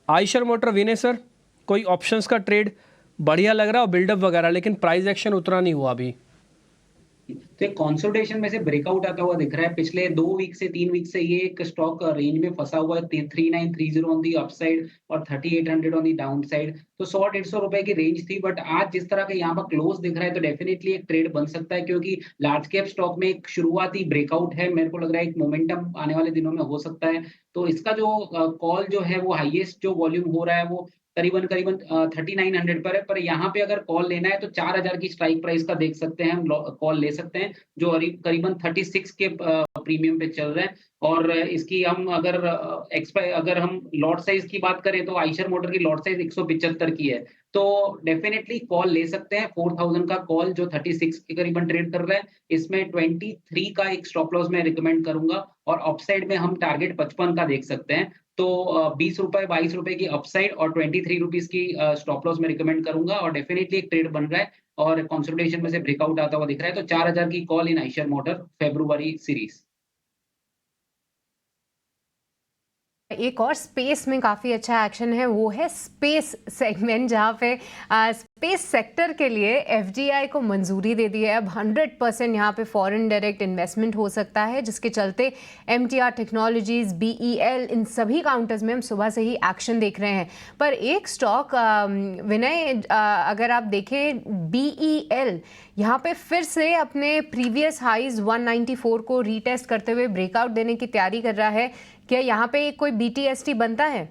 Eicher motor win है sir, कोई options का ट्रेड बढ़िया लग रहा है और बिल्डअप वगैरह, लेकिन प्राइस एक्शन उतना नहीं हुआ अभी। तो एक कंसोलिडेशन में से ब्रेकआउट आता हुआ दिख रहा है। पिछले 2 वीक से 3 वीक से ये एक स्टॉक रेंज में फंसा हुआ है, 3930 ऑन दी अपसाइड और 3800 ऑन दी डाउन साइड। तो 100-150 रुपए की रेंज थी, बट आज जिस तरह का यहाँ पर क्लोज दिख रहा है तो डेफिनेटली एक ट्रेड बन सकता है, क्योंकि लार्ज कैप स्टॉक में एक शुरुआती ब्रेकआउट है। मेरे को लग रहा है एक मोमेंटम आने वाले दिनों में हो सकता है। तो इसका जो कॉल जो है वो हाईएस्ट जो वॉल्यूम हो रहा है वो करीबन करीबन 3900 पर है। पर यहाँ पे अगर कॉल लेना है तो 4000 की स्ट्राइक प्राइस का देख सकते हैं, हम कॉल ले सकते हैं, जो करीबन 36 के प्रीमियम पे चल रहा है। और इसकी हम अगर हम लॉट साइज की बात करें तो आइशर मोटर की लॉट साइज 175 की है। तो डेफिनेटली कॉल ले सकते हैं। 4000 का कॉल जो 36 के करीबन ट्रेड कर रहा है, इसमें 23 का एक स्टॉप लॉस मैं रिकमेंड करूंगा, और अपसाइड में हम टारगेट 55 का देख सकते हैं। तो 20 रुपए 22 रुपए की अपसाइड और 23 रुपीज की स्टॉप लॉस में रिकमेंड करूंगा, और डेफिनेटली एक ट्रेड बन रहा है और कंसोलिडेशन में से ब्रेकआउट आता हुआ दिख रहा है। तो 4000 की call in Eicher motor February series. एक और स्पेस में काफ़ी अच्छा एक्शन है, वो है स्पेस सेगमेंट, जहाँ पे स्पेस सेक्टर के लिए एफडीआई को मंजूरी दे दी है। अब 100% यहाँ पे फॉरेन डायरेक्ट इन्वेस्टमेंट हो सकता है, जिसके चलते एमटीआर टेक्नोलॉजीज, बीईएल, इन सभी काउंटर्स में हम सुबह से ही एक्शन देख रहे हैं। पर एक स्टॉक विनय, अगर आप देखें बीईएल, यहाँ पे फिर से अपने प्रीवियस हाइज 194 को रीटेस्ट करते हुए ब्रेकआउट देने की तैयारी कर रहा है। क्या यहाँ पे कोई बीटीएसटी बनता है?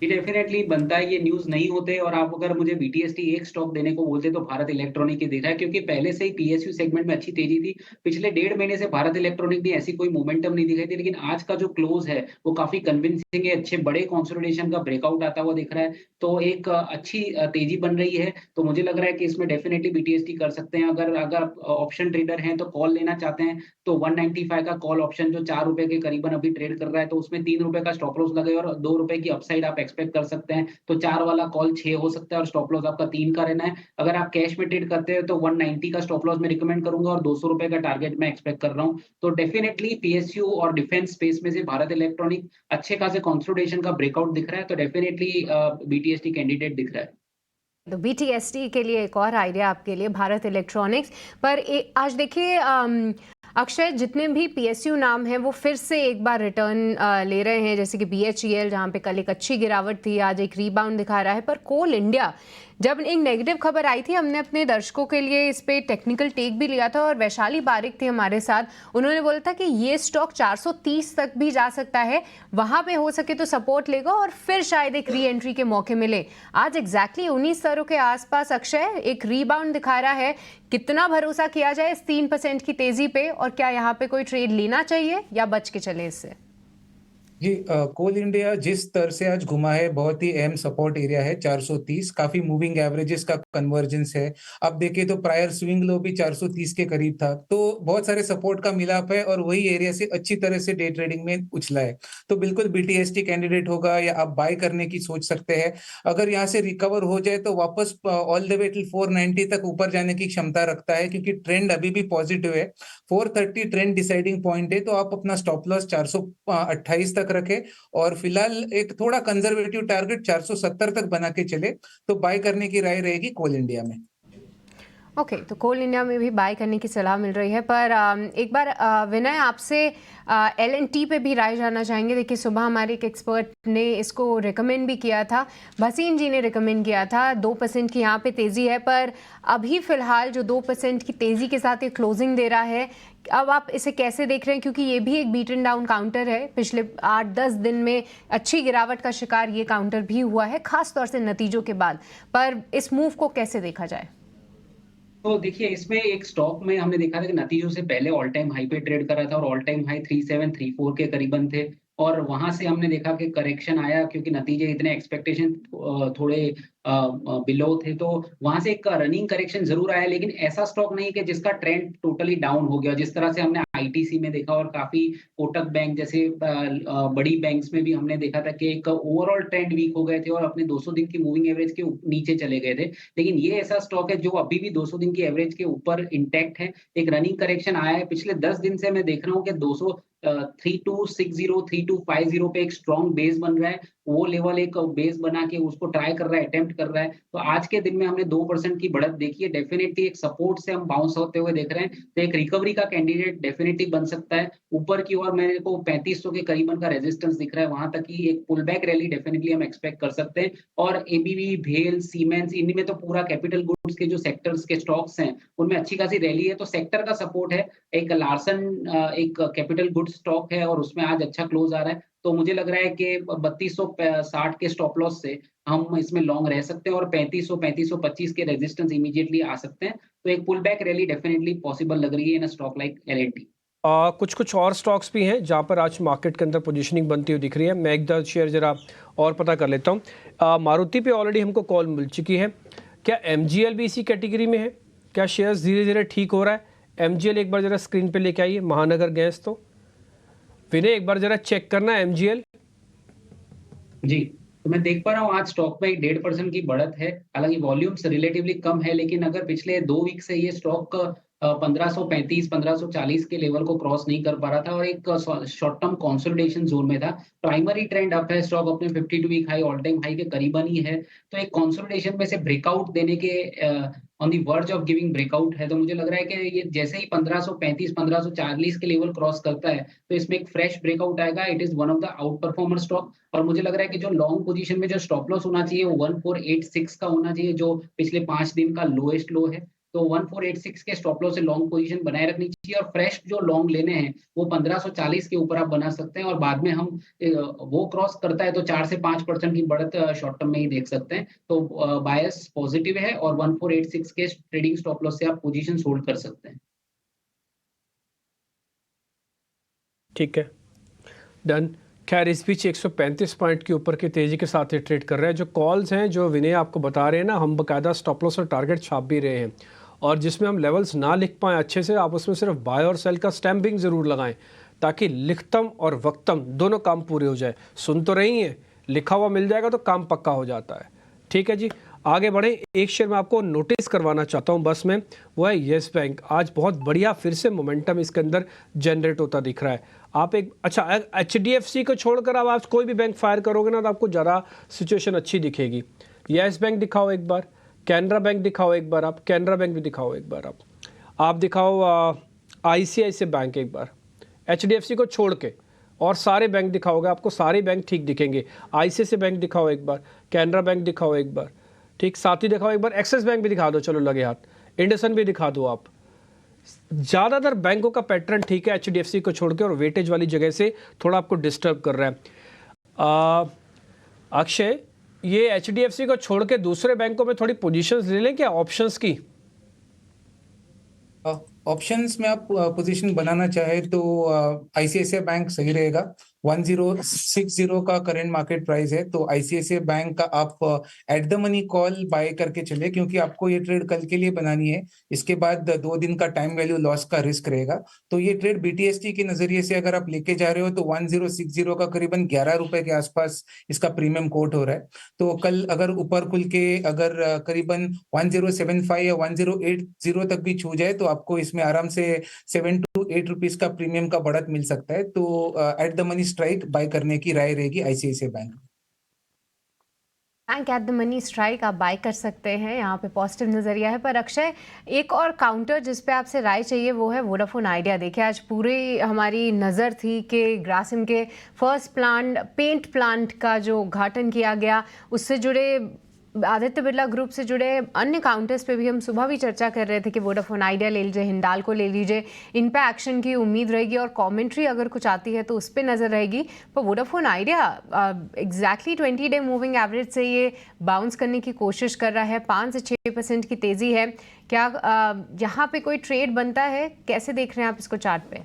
ये डेफिनेटली बनता है। ये न्यूज़ नहीं होते और आप अगर मुझे बीटीएसटी एक स्टॉक देने को बोलते तो भारत इलेक्ट्रॉनिक ही दिख रहा है, क्योंकि पहले से ही पीएसयू सेगमेंट में अच्छी तेजी थी। पिछले 1.5 महीने से भारत इलेक्ट्रॉनिक ने ऐसी कोई मोमेंटम नहीं दिखाई थी, लेकिन आज का जो क्लोज है वो काफी कन्विंसिंग है। अच्छे बड़े कंसोलिडेशन का ब्रेकआउट आता हुआ दिख रहा है, तो एक अच्छी तेजी बन रही है। तो मुझे लग रहा है कि इसमें डेफिनेटली बीटीएसटी कर सकते हैं। अगर अगर ऑप्शन ट्रेडर हैं तो कॉल लेना चाहते हैं तो 195 का कॉल ऑप्शन जो 4 रुपए के करीबन अभी ट्रेड कर रहा है, तो उसमें 3 रुपए का स्टॉप लॉस लगे और 2 रुपए की अपसाइड आप एक्सपेक्ट कर सकते हैं। तो 4 वाला कॉल 6 हो सकता है और स्टॉप लॉस आपका 3 का रहना है। अगर आप कैश में ट्रेड करते हैं तो 190 का स्टॉप लॉस मैं रिकमेंड करूंगा और 200 रुपए का टारगेट मैं एक्सपेक्ट कर रहा हूं। तो डेफिनेटली पीएसयू और डिफेंस स्पेस में से भारत इलेक्ट्रॉनिक अच्छे खासे कंसोलिडेशन का ब्रेकआउट दिख रहा है, तो डेफिनेटली बीटीएसटी कैंडिडेट दिख रहा है। तो बीटीएसटी के लिए एक और आइडिया आपके लिए, भारत इलेक्ट्रॉनिक्स पर आज देखिए अक्षय, जितने भी पीएसयू नाम हैं वो फिर से एक बार रिटर्न ले रहे हैं, जैसे कि बीएचईएल, जहां पे कल एक अच्छी गिरावट थी, आज एक रीबाउंड दिखा रहा है। पर कोल इंडिया, जब एक नेगेटिव खबर आई थी, हमने अपने दर्शकों के लिए इस पे टेक्निकल टेक भी लिया था और वैशाली बारिक थे हमारे साथ। उन्होंने बोला था कि ये स्टॉक 430 तक भी जा सकता है, वहां पे हो सके तो सपोर्ट लेगा और फिर शायद एक री एंट्री के मौके मिले। आज एग्जैक्टली 19 स्तरों के आसपास अक्षय एक रीबाउंड दिखा रहा है। कितना भरोसा किया जाए इस 3% की तेजी पे, और क्या यहाँ पे कोई ट्रेड लेना चाहिए या बच के चले इससे? जी, कोल इंडिया जिस स्तर से आज घुमा है, बहुत ही अहम सपोर्ट एरिया है 430, काफी मूविंग एवरेजेस का कन्वर्जेंस है। अब देखिए तो प्रायर स्विंग लो भी 430 के करीब था, तो बहुत सारे सपोर्ट का मिलाप है और वही एरिया से अच्छी तरह से डे ट्रेडिंग में उछला है। तो बिल्कुल बीटीएसटी कैंडिडेट होगा या आप बाय करने की सोच सकते हैं। अगर यहाँ से रिकवर हो जाए तो वापस ऑल द वे टिल 490 तक ऊपर जाने की क्षमता रखता है, क्योंकि ट्रेंड अभी भी पॉजिटिव है। 430 ट्रेंड डिसाइडिंग पॉइंट है, तो आप अपना स्टॉप लॉस 428 तक रखे और फिलहाल एक थोड़ा कंजर्वेटिव टारगेट 470 तक बना के चले, तो बाय करने की राय रहेगी कोल इंडिया में। ओके, तो कोल इंडिया में भी बाय करने की सलाह मिल रही है। पर एक बार विनय, आपसे एल&टी पे भी राय जानना चाहेंगे। देखिए, सुबह हमारे एक एक्सपर्ट ने इसको रिकमेंड भी किया था, भसीन जी ने रिकमेंड किया था। 2% की यहाँ पे तेज़ी है, पर अभी फ़िलहाल जो 2% की तेज़ी के साथ ये क्लोजिंग दे रहा है, अब आप इसे कैसे देख रहे हैं? क्योंकि ये भी एक बीटन डाउन काउंटर है, पिछले 8-10 दिन में अच्छी गिरावट का शिकार ये काउंटर भी हुआ है, खास तौर से नतीजों के बाद। पर इस मूव को कैसे देखा जाए? तो देखिए, इसमें एक स्टॉक में हमने देखा था कि नतीजों से पहले ऑल टाइम हाई पे ट्रेड कर रहा था और ऑल टाइम हाई 3734 के करीबन थे, और वहां से हमने देखा कि करेक्शन आया, क्योंकि नतीजे इतने एक्सपेक्टेशन थोड़े बिलो थे, तो वहां से एक रनिंग करेक्शन जरूर आया। लेकिन ऐसा स्टॉक नहीं कि जिसका ट्रेंड टोटली डाउन हो गया, जिस तरह से हमने आईटीसी में देखा और काफी कोटक बैंक जैसे बड़ी बैंक्स में भी हमने देखा था कि एक ओवरऑल ट्रेंड वीक हो गए थे और अपने 200 दिन की मूविंग एवरेज के नीचे चले गए थे। लेकिन ये ऐसा स्टॉक है जो अभी भी 200 दिन की एवरेज के ऊपर इंटैक्ट है। एक रनिंग करेक्शन आया है, पिछले 10 दिन से मैं देख रहा हूँ कि 200 3260 3250 पे एक स्ट्रॉन्ग बेस बन रहा है। वो लेवल एक बेस बना के उसको ट्राई कर रहा है, अटेम्प्ट कर रहा है। तो आज के दिन में हमने 2% की बढ़त देखी है। डेफिनिटली एक सपोर्ट से हम बाउंस होते हुए देख रहे हैं, तो एक रिकवरी का कैंडिडेट डेफिनिटली बन सकता है। ऊपर की ओर मेरे को 3500 के करीबन का रेजिस्टेंस दिख रहा है, वहां तक की एक पुल बैक रैली डेफिनिटली हम एक्सपेक्ट कर सकते हैं। और एबीबी, भेल, सीमेंस, इनमें तो पूरा कैपिटल गुड्स के जो सेक्टर्स के स्टॉक्स हैं, उनमें अच्छी खासी रैली है, तो सेक्टर का सपोर्ट है। एक लार्सन एक कैपिटल गुड्स स्टॉक है और उसमें आज अच्छा क्लोज आ रहा है। तो मुझे लग रहा है कि 3260 के स्टॉप लॉस से हम इसमें लॉन्ग रह सकते हैं और 3500 3525 के रेजिस्टेंस इमीडिएटली आ सकते हैं। तो एक pull back rally definitely possible लग रही है इन स्टॉक लाइक एल&टी। कुछ कुछ और स्टॉक्स भी हैं जहाँ पर आज मार्केट के अंदर पोजीशनिंग बनती हुई दिख रही है। मैं एक दर शेयर जरा और पता कर लेता हूँ। मारुति पे ऑलरेडी हमको कॉल मिल चुकी है। क्या एमजीएल भी इसी कैटेगरी में है? क्या शेयर्स धीरे धीरे ठीक हो रहा है? एमजीएल एक बार जरा स्क्रीन पे लेके आइए। महानगर गैस, तो विनय एक बार जरा चेक करना एमजीएल। जी, तो मैं देख पा रहा हूँ आज स्टॉक में 1.5% की बढ़त है। हालाँकि वॉल्यूम्स रिलेटिवली कम है, लेकिन अगर पिछले 2 वीक से ये स्टॉक 1535 1540 के लेवल को क्रॉस नहीं कर पा रहा था और एक शॉर्ट टर्म कंसोलिडेशन जोन में था। प्राइमरी ट्रेंड अप है, स्टॉक अपने 52 week high, all time high के करीबन ही है। तो एक कंसोलिडेशन में से ब्रेकआउट देने के on the verge of giving breakout है। तो मुझे लग रहा है कि ये जैसे ही 1535 1540 के लेवल क्रॉस करता है, तो इसमें एक फ्रेश ब्रेकआउट आएगा। It is one of the out performer stock. और मुझे लग रहा है कि जो लॉन्ग पोजीशन में जो स्टॉप लॉस होना चाहिए वो 1486 का होना चाहिए, जो पिछले 5 दिन का लोएस्ट लो है। तो 1486 के स्टॉप लॉस से लॉन्ग पोजीशन बनाए रखनी चाहिए और फ्रेश जो लॉन्ग लेने हैं वो 1540 के ऊपर आप बना सकते हैं। और बाद में हम वो क्रॉस करता है तो 4 से 5% की बढ़त शॉर्ट टर्म में ही देख सकते हैं। तो बायस पॉजिटिव है और 1486 के ट्रेडिंग स्टॉप लॉस से आप पोजीशन होल्ड कर सकते हैं। ठीक है, डन। खैर इस बीच 135 पॉइंट के ऊपर की तेज़ी के साथ ये ट्रेड कर रहे हैं। जो कॉल्स हैं जो विनय आपको बता रहे हैं ना, हम बाकायदा स्टॉप लॉस और टारगेट छाप भी रहे हैं, और जिसमें हम लेवल्स ना लिख पाएँ अच्छे से, आप उसमें सिर्फ बाय और सेल का स्टैम्पिंग ज़रूर लगाएं, ताकि लिखतम और वक्तम दोनों काम पूरे हो जाए। सुन तो रही हैं, लिखा हुआ मिल जाएगा तो काम पक्का हो जाता है। ठीक है जी, आगे बढ़ें। एक शेयर मैं आपको नोटिस करवाना चाहता हूं बस में, वो है येस बैंक। आज बहुत बढ़िया फिर से मोमेंटम इसके अंदर जनरेट होता दिख रहा है। आप एक अच्छा HDFC को छोड़कर अब आप कोई भी बैंक फायर करोगे ना तो आपको ज़रा सिचुएशन अच्छी दिखेगी। येस बैंक दिखाओ एक बार, कैनरा बैंक दिखाओ एक बार, आप कैनरा बैंक भी दिखाओ एक बार, आप दिखाओ ICICI बैंक एक बार, HDFC को छोड़ के, और सारे बैंक दिखाओगे आपको सारे बैंक ठीक दिखेंगे। ICICI बैंक दिखाओ एक बार, कैनरा बैंक दिखाओ एक बार, ठीक, साथ ही दिखाओ एक बार एक्सिस बैंक भी दिखा दो, चलो लगे हाथ, इंडसन भी दिखा दो आप। ज़्यादातर बैंकों का पैटर्न ठीक है HDFC को छोड़ के, और वेटेज वाली जगह से थोड़ा आपको डिस्टर्ब कर रहा है। अक्षय, ये HDFC को छोड़ के दूसरे बैंकों में थोड़ी पोजीशंस ले लें क्या ऑप्शंस की? ऑप्शंस में आप पोजीशन बनाना चाहे तो ICICI बैंक सही रहेगा। 1060 का करंट मार्केट प्राइस है, तो ICICI बैंक का आप at the money call buy करके चले, क्योंकि आपको ये ट्रेड कल के लिए बनानी है। इसके बाद 2 दिन का टाइम वैल्यू लॉस का रिस्क रहेगा। तो ये ट्रेड BTST के नजरिए से अगर आप लेके जा रहे हो तो 1060 का करीबन 11 रुपए के आसपास इसका प्रीमियम कोट हो रहा है। तो कल अगर ऊपर खुल के अगर करीबन 1075 या 1080 तक भी छू जाए तो आपको इसमें आराम से 7 to 8 रुपीस का प्रीमियम का बढ़त मिल सकता है। तो at the money strike buy करने की राय रहेगी ICICI bank. Bank at the money strike आप बाय कर सकते हैं, यहाँ पे पॉजिटिव नज़रिया है। पर अक्षय, एक और काउंटर जिस पे आपसे राय चाहिए वो है वोडाफोन आइडिया। देखिए आज पूरी हमारी नज़र थी कि ग्रासिम के फर्स्ट प्लांट पेंट प्लांट का जो उद्घाटन किया गया, उससे जुड़े आदित्य बिरला ग्रुप से जुड़े अन्य काउंटर्स पे भी हम सुबह भी चर्चा कर रहे थे कि वोडाफोन आइडिया ले लीजिए, हिंडाल को ले लीजिए, इन पे एक्शन की उम्मीद रहेगी और कमेंट्री अगर कुछ आती है तो उस पर नज़र रहेगी। पर Vodafone idea exactly 20 day moving average से ये बाउंस करने की कोशिश कर रहा है, 5 से 6% की तेज़ी है। क्या यहाँ पे कोई ट्रेड बनता है? कैसे देख रहे हैं आप इसको चार्ट पे?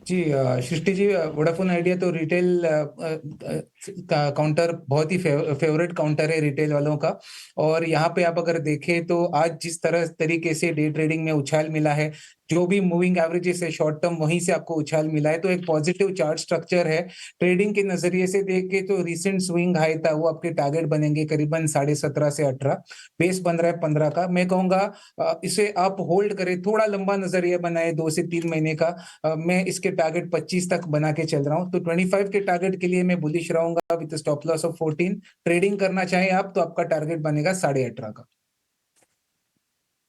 जी सृष्टि जी, वोडाफोन आइडिया तो रिटेल काउंटर बहुत ही फेवरेट काउंटर है रिटेल वालों का। और यहाँ पे आप अगर देखें तो आज जिस तरीके से डे ट्रेडिंग में उछाल मिला है, जो भी मूविंग एवरेजेस है शॉर्ट टर्म वहीं से आपको उछाल मिला है, तो एक पॉजिटिव चार्ट स्ट्रक्चर है। ट्रेडिंग के नजरिए से देखे तो रिसेंट स्विंग हाई था वो आपके टारगेट बनेंगे करीबन 17.5 से 18, बेस बन रहा है 15 का। मैं कहूंगा इसे आप होल्ड करें, थोड़ा लंबा नजरिया बनाए 2 से 3 महीने का। मैं इसके टारगेट 25 तक बना के चल रहा हूँ, तो 25 के टारगेट के लिए मैं बुलिश रहूंगा। जाऊंगा with stop loss of 14। Trading करना चाहें आप तो आपका टारगेट बनेगा 18.5 का।